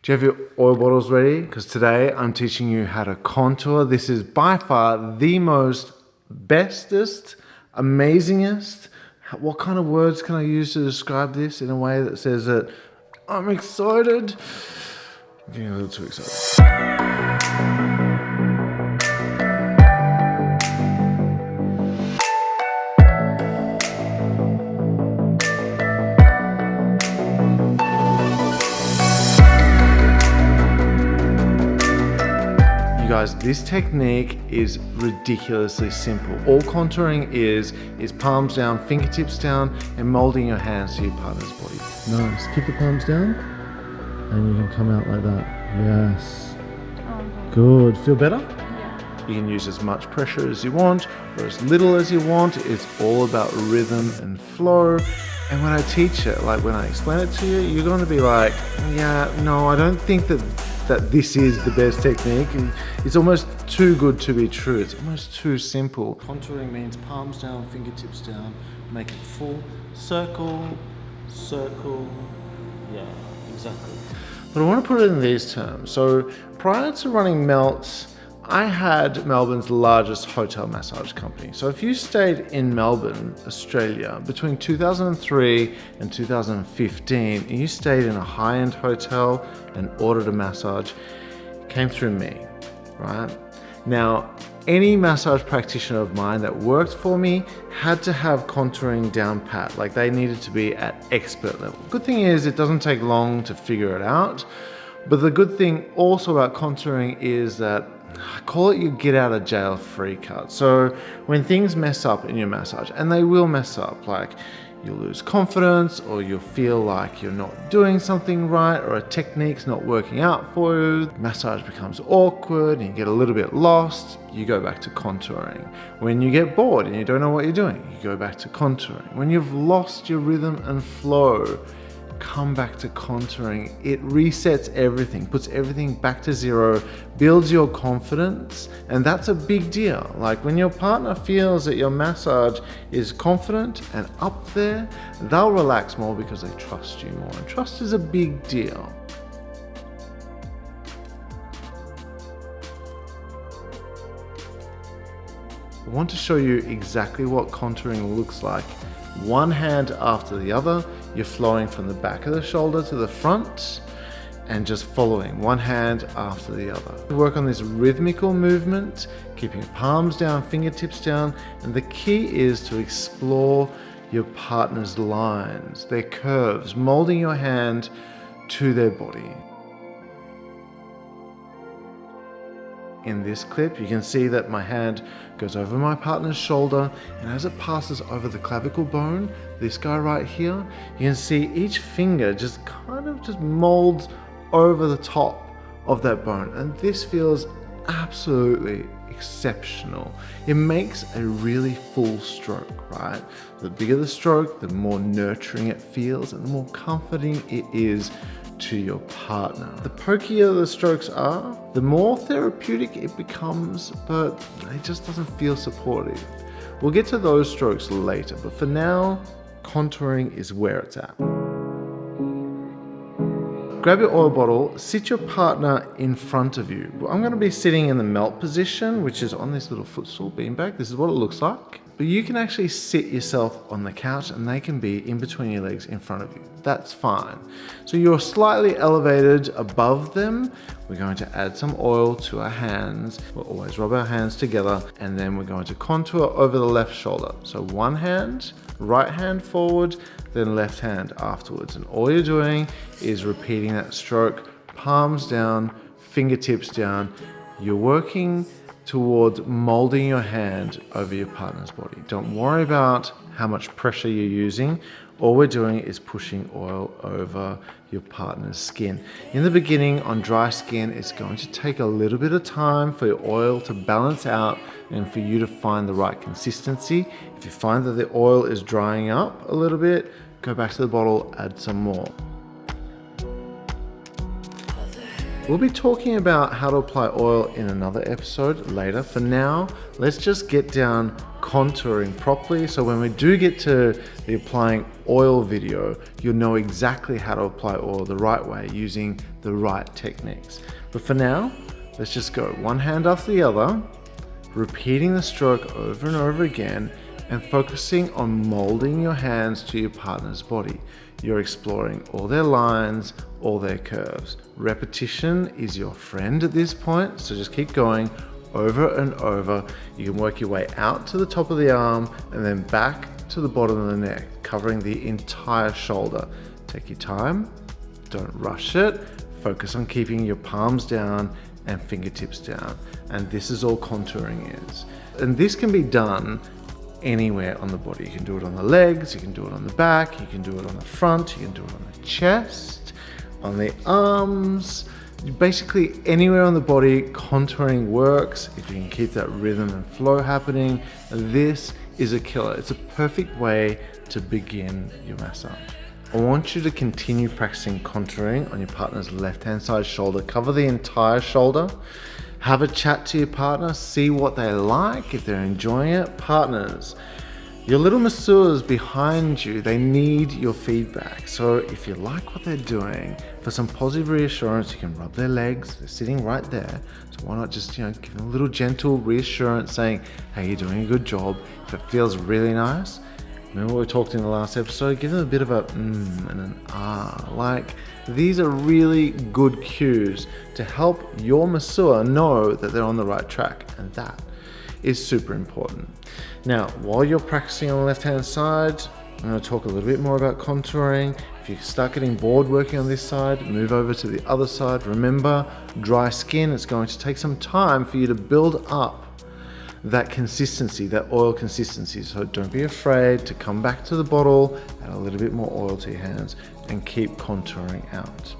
Do you have your oil bottles ready? Because today I'm teaching you how to contour. This is by far the most bestest, amazingest. What kind of words can I use to describe this in a way that says that I'm excited? I'm getting a little too excited. Guys, this technique is ridiculously simple. All contouring is palms down, fingertips down, and molding your hands to your partner's body. Nice. Keep the palms down, and you can come out like that. Yes. Good. Feel better? Yeah. You can use as much pressure as you want, or as little as you want. It's all about rhythm and flow. And when I teach it, like when I explain it to you, you're going to be like, yeah, no, I don't think that this is the best technique. It's almost too good to be true. It's almost too simple. Contouring means palms down, fingertips down, make it full circle, circle. Yeah, exactly. But I want to put it in these terms. So prior to running Melts, I had Melbourne's largest hotel massage company. So if you stayed in Melbourne, Australia, between 2003 and 2015, and you stayed in a high-end hotel and ordered a massage, it came through me, right? Now, any massage practitioner of mine that worked for me had to have contouring down pat, like they needed to be at expert level. Good thing is it doesn't take long to figure it out. But the good thing also about contouring is that I call it your get out of jail free card. So when things mess up in your massage, and they will mess up, like you'll lose confidence, or you'll feel like you're not doing something right, or a technique's not working out for you, massage becomes awkward and you get a little bit lost, you go back to contouring. When you get bored and you don't know what you're doing, you go back to contouring. When you've lost your rhythm and flow, come back to contouring. It resets everything, puts everything back to zero, builds your confidence, and that's a big deal. Like when your partner feels that your massage is confident and up there, they'll relax more because they trust you more, and trust is a big deal. I want to show you exactly what contouring looks like. One hand after the other, you're flowing from the back of the shoulder to the front and just following one hand after the other. Work on this rhythmical movement, keeping your palms down, fingertips down, and the key is to explore your partner's lines, their curves, molding your hand to their body. In this clip, you can see that my hand goes over my partner's shoulder, and as it passes over the clavicle bone, this guy right here, you can see each finger just kind of just molds over the top of that bone. And this feels absolutely exceptional. It makes a really full stroke, right? The bigger the stroke, the more nurturing it feels and the more comforting it is to your partner. The pokier the strokes are, the more therapeutic it becomes, but it just doesn't feel supportive. We'll get to those strokes later, but for now, contouring is where it's at. Grab your oil bottle, sit your partner in front of you. I'm going to be sitting in the melt position, which is on this little footstool beanbag. This is what it looks like. But you can actually sit yourself on the couch and they can be in between your legs in front of you. That's fine. So you're slightly elevated above them. We're going to add some oil to our hands. We'll always rub our hands together, and then we're going to contour over the left shoulder. So one hand, right hand forward, then left hand afterwards. And all you're doing is repeating that stroke, palms down, fingertips down. You're working towards molding your hand over your partner's body. Don't worry about how much pressure you're using. All we're doing is pushing oil over your partner's skin. In the beginning, on dry skin, it's going to take a little bit of time for your oil to balance out and for you to find the right consistency. If you find that the oil is drying up a little bit, go back to the bottle, add some more. We'll be talking about how to apply oil in another episode later. For now, let's just get down contouring properly, so when we do get to the applying oil video, you'll know exactly how to apply oil the right way using the right techniques. But for now, let's just go one hand after the other, repeating the stroke over and over again, and focusing on molding your hands to your partner's body. You're exploring all their lines, all their curves. Repetition is your friend at this point, so just keep going over and over. You can work your way out to the top of the arm and then back to the bottom of the neck, covering the entire shoulder. Take your time, don't rush it. Focus on keeping your palms down and fingertips down. And this is all contouring is. And this can be done anywhere on the body. You can do it on the legs, you can do it on the back, you can do it on the front, you can do it on the chest, on the arms. Basically anywhere on the body, contouring works. If you can keep that rhythm and flow happening, this is a killer. It's a perfect way to begin your massage. I want you to continue practicing contouring on your partner's left-hand side shoulder. Cover the entire shoulder. Have a chat to your partner, see what they like, if they're enjoying it. Partners, your little masseurs behind you, they need your feedback. So if you like what they're doing, for some positive reassurance, you can rub their legs. They're sitting right there. So why not just, give them a little gentle reassurance saying, hey, you're doing a good job. If it feels really nice, remember what we talked in the last episode? Give them a bit of a and an ah. Like, these are really good cues to help your masseur know that they're on the right track. And that is super important. Now, while you're practicing on the left-hand side, I'm going to talk a little bit more about contouring. If you start getting bored working on this side, move over to the other side. Remember, dry skin, it's going to take some time for you to build up that consistency, that oil consistency. So don't be afraid to come back to the bottle, add a little bit more oil to your hands, and keep contouring out.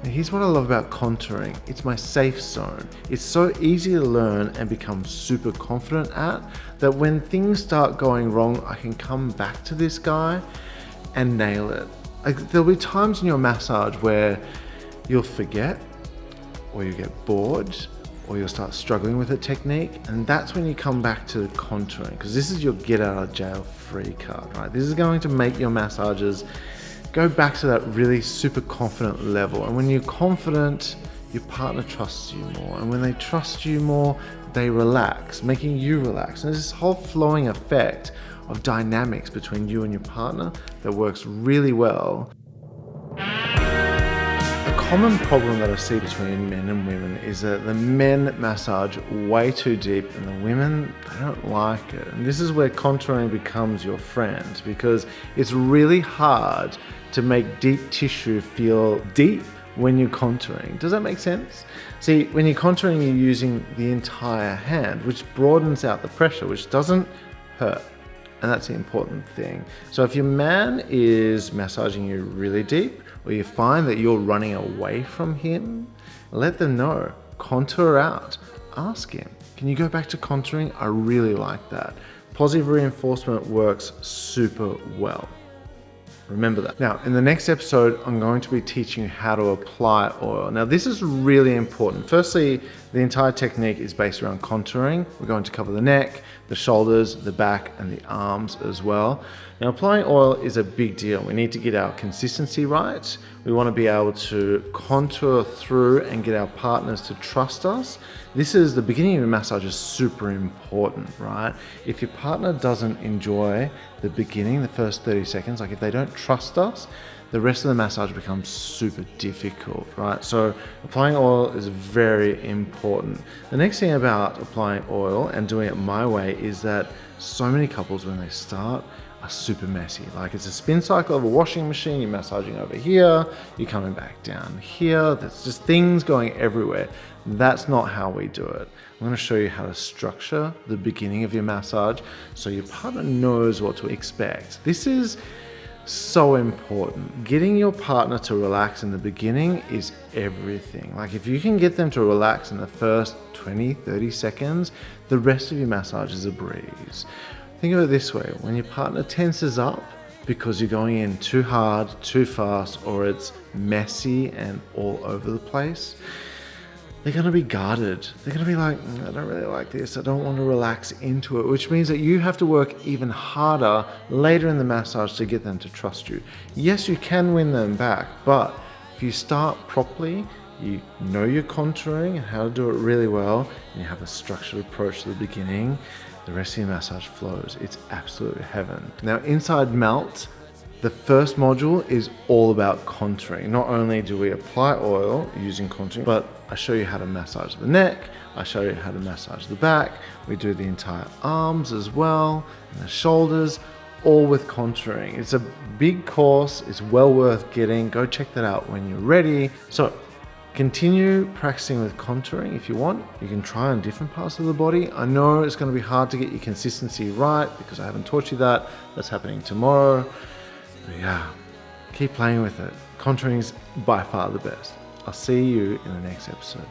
Now, here's what I love about contouring. It's my safe zone. It's so easy to learn and become super confident at that when things start going wrong, I can come back to this guy and nail it. There'll be times in your massage where you'll forget, or you get bored, or you'll start struggling with a technique, and that's when you come back to the contouring, because this is your get out of jail free card, right? This is going to make your massages go back to that really super confident level. And when you're confident, your partner trusts you more, and when they trust you more, they relax, making you relax. And there's this whole flowing effect of dynamics between you and your partner that works really well. A common problem that I see between men and women is that the men massage way too deep and the women, they don't like it. And this is where contouring becomes your friend, because it's really hard to make deep tissue feel deep when you're contouring. Does that make sense? See, when you're contouring, you're using the entire hand, which broadens out the pressure, which doesn't hurt. And that's the important thing. So if your man is massaging you really deep, or you find that you're running away from him, let them know. Contour out. Ask him, can you go back to contouring? I really like that. Positive reinforcement works super well. Remember that. Now, in the next episode, I'm going to be teaching you how to apply oil. Now, this is really important. Firstly, the entire technique is based around contouring. We're going to cover the neck, the shoulders, the back, and the arms as well. Now, applying oil is a big deal. We need to get our consistency right. We want to be able to contour through and get our partners to trust us. This is the beginning of a massage is super important, right? If your partner doesn't enjoy the beginning, the first 30 seconds, like if they don't trust us, the rest of the massage becomes super difficult, right? So applying oil is very important. The next thing about applying oil and doing it my way is that so many couples, when they start, are super messy. Like, it's a spin cycle of a washing machine. You're massaging over here, you're coming back down here. There's just things going everywhere. That's not how we do it. I'm going to show you how to structure the beginning of your massage so your partner knows what to expect. This is so important. Getting your partner to relax in the beginning is everything. Like, if you can get them to relax in the first 20, 30 seconds, the rest of your massage is a breeze. Think of it this way. When your partner tenses up because you're going in too hard, too fast, or it's messy and all over the place, they're going to be guarded. They're going to be like, I don't really like this. I don't want to relax into it, which means that you have to work even harder later in the massage to get them to trust you. Yes, you can win them back, but If you start properly, you know your contouring and how to do it really well, and you have a structured approach to the beginning, the rest of your massage flows. It's absolute heaven. Now inside Melt, the first module is all about contouring. Not only do we apply oil using contouring, but I show you how to massage the neck, I show you how to massage the back, we do the entire arms as well, and the shoulders, all with contouring. It's a big course, it's well worth getting. Go check that out when you're ready. So continue practicing with contouring if you want. You can try on different parts of the body. I know it's going to be hard to get your consistency right because I haven't taught you that. That's happening tomorrow. But yeah, keep playing with it. Contouring is by far the best. I'll see you in the next episode.